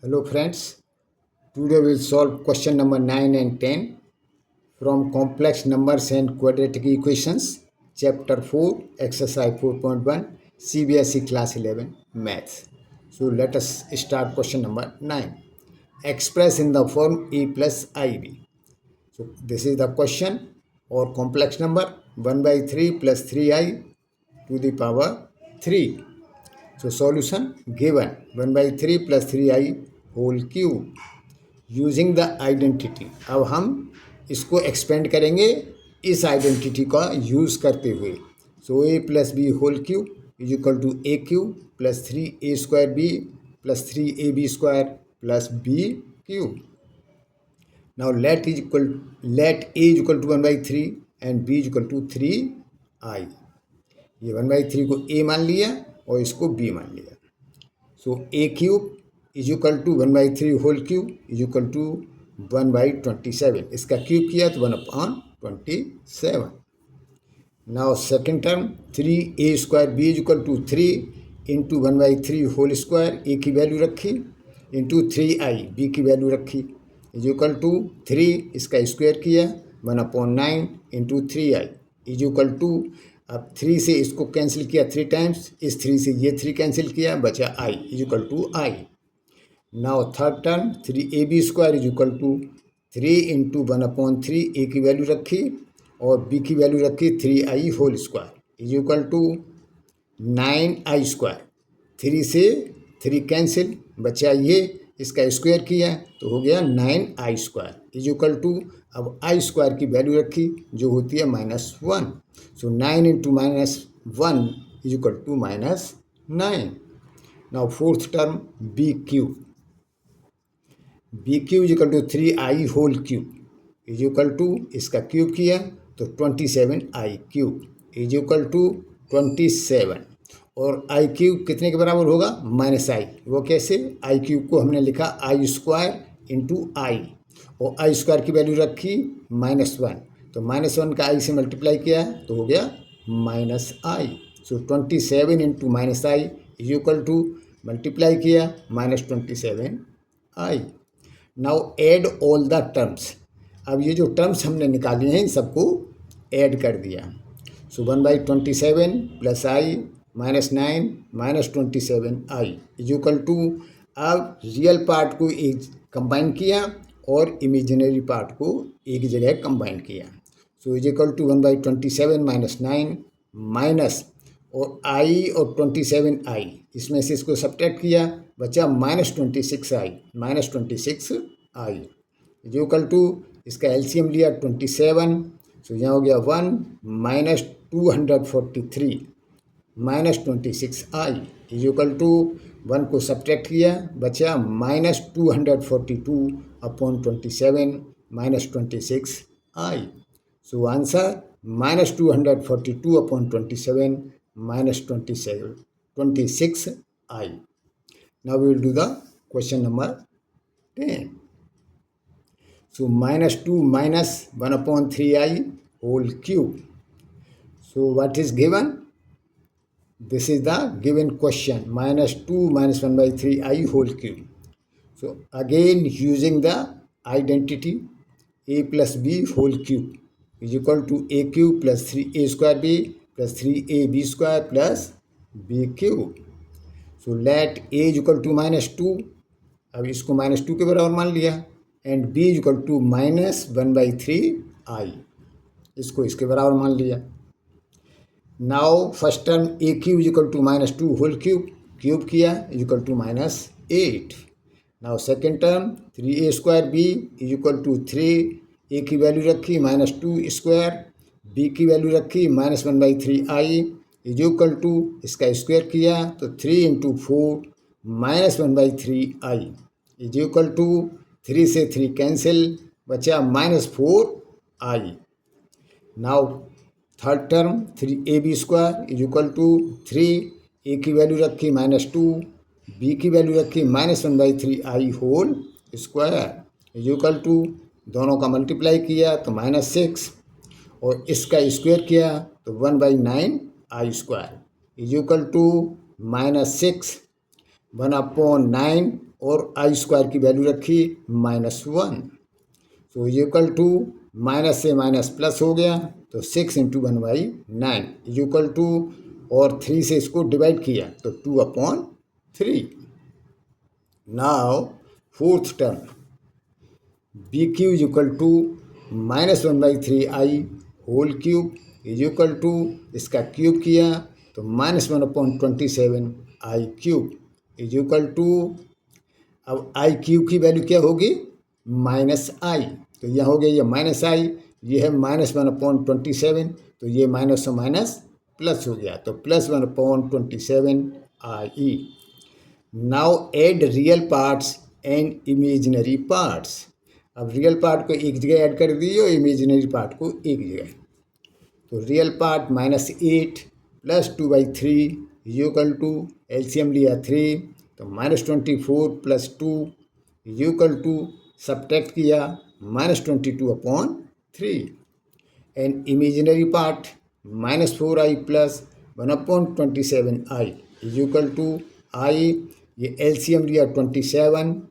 Hello friends, today we'll solve question number 9 and 10 from complex numbers and quadratic equations, chapter 4, exercise 4.1, CBSE class 11 maths. So let us start question number 9. Express in the form a plus ib. So this is the question or complex number 1 by 3 plus 3i to the power 3. So solution given 1 by 3 plus 3i whole cube using the identity. अब हम इसको expand करेंगे इस identity का use करते हुए। So a plus b whole cube is equal to a cube plus 3a² b plus 3ab² plus b cube. Now let a is equal to 1/3 and b is equal to 3i। ये 1/3 को ए मान लिया और इसको b मान लिया। So a cube is equal to 1/3 whole cube is equal to 1/27। इसका cube किया तो 1/27। Now second term 3a² b is equal to 3 into 1/3 whole square, a की वैल्यू रखी, इंटू 3i बी की वैल्यू रखी इज इक्वल टू 3, इसका square किया 1/9 into 3i is equal to, अब 3 से इसको कैंसिल किया 3 टाइम्स, इस 3 से ये 3 कैंसिल किया, बचा i is equal to i। Now third term 3ab² is equal to 3 into 1/3, A की वैल्यू रखी और बी की वैल्यू रखी 3i whole square is equal to 9i²। 3 से 3 कैंसिल, बचा ये, इसका स्क्वायर किया तो हो गया 9i² इज इक्वल टू, अब i² की वैल्यू रखी जो होती है -1। So 9 into -1 is equal to -9। Now fourth term B cube is equal to 3i whole cube is equal to, इसका क्यूब किया तो 27i³ इज इक्वल टू 27। और i क्यूब कितने के बराबर होगा? -i। वो कैसे? i क्यूब को हमने लिखा i² इंटू i और i² की वैल्यू रखी -1, तो -1 का i से मल्टीप्लाई किया तो हो गया -i। So 27 into -i is equal to, multiply किया -27i। Now add all the terms. अब ये जो टर्म्स हमने निकाली हैं इन सबको ऐड कर दिया। So 1/27 plus i -9 -27i is equal to, अब रियल पार्ट को एक कंबाइन किया और इमेजिनरी पार्ट को एक जगह कंबाइन किया। So is equal to 1/27 -9 minus और i और 27i, इसमें से इसको सब्ट्रैक्ट किया, बचा -26i इज इक्वल टू, इसका एलसीएम लिया 27। सो यहाँ हो गया 1 -243 -26i इज इक्वल टू, 1 को सब्ट्रैक्ट किया, बचा -242/27 -26i। So answer -242/27 -26i। Now we will do the question number 10. So -2 minus 1/3i whole cube. So what is given? This is the given question, -2 minus 1/3i whole cube. So again using the identity a plus b whole cube is equal to a cube plus 3a² b plus 3ab² plus b cube. So let a is equal to -2, अब इसको -2 के बराबर मान लिया, and b is equal to -1/3i, इसको इसके बराबर मान लिया। Now first term a cube is equal to -2 whole cube किया is equal to -8। Now second term 3a² b is equal to 3, ए की वैल्यू रखी -2², बी की वैल्यू रखी -1/3i इज इक्वल टू, इसका स्क्वायर किया तो 3 into 4 -1/3i is equal to, 3 से 3 cancel, बचा -4i। Now third term 3ab² is equal to 3, ए की वैल्यू रखी -2, बी की वैल्यू रखी -1/3i whole square is equal to, दोनों का मल्टीप्लाई किया तो -6 और इसका स्क्वायर किया तो 1/9i² इज इक्वल टू -6 1/9 और आई स्क्वायर की वैल्यू रखी -1, तो इक्वल टू माइनस से माइनस प्लस हो गया, तो 6 × 1/9 इक्वल टू, और 3 से इसको डिवाइड किया तो 2/3। Now fourth term B cube equal to -1/3i whole cube equal to, इसका क्यूब किया तो -1/27i³ इक्वल टू, अब आई क्यूब की वैल्यू क्या होगी -i, तो यह हो गया ये -i, ये है -1/27, तो ये माइनस और माइनस प्लस हो गया, तो +1/27i। Now add real parts and imaginary parts. अब रियल पार्ट को एक जगह ऐड कर दिए और इमेजिनरी पार्ट को एक जगह, तो real part -8 + 2/3 equal to, LCM लिया 3, तो -24 + 2 इक्वल टू, सब्ट्रैक्ट किया -22/3, and imaginary part -4i + 1/27i equal to i, ये एलसीएम लिया 27,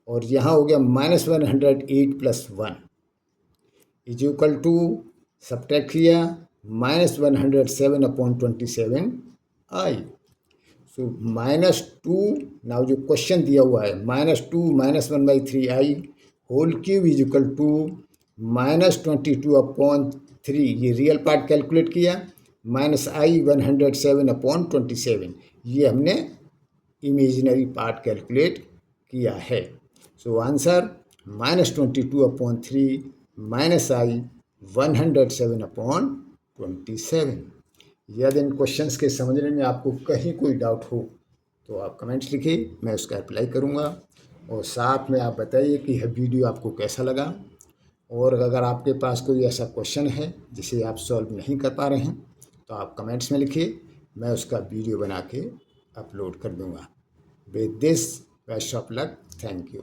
और यहाँ हो गया -108 + 1 इक्वल टू, सब्ट्रैक्ट किया -107/27i। सो -2, नाउ जो क्वेश्चन दिया हुआ है -2 -1/3i whole cube equal to -22/3, ये रियल पार्ट कैलकुलेट किया, -i 107/27, ये हमने इमेजिनरी पार्ट कैलकुलेट किया है। So answer -22/3 -i 107/27। यदि इन क्वेश्चंस के समझने में आपको कहीं कोई डाउट हो तो आप कमेंट्स लिखिए, मैं उसका रिप्लाई करूँगा, और साथ में आप बताइए कि यह वीडियो आपको कैसा लगा, और अगर आपके पास कोई ऐसा क्वेश्चन है जिसे आप सॉल्व नहीं कर पा रहे हैं तो आप कमेंट्स में लिखिए, मैं उसका वीडियो बना के अपलोड कर दूँगा। With this, best of luck, thank you.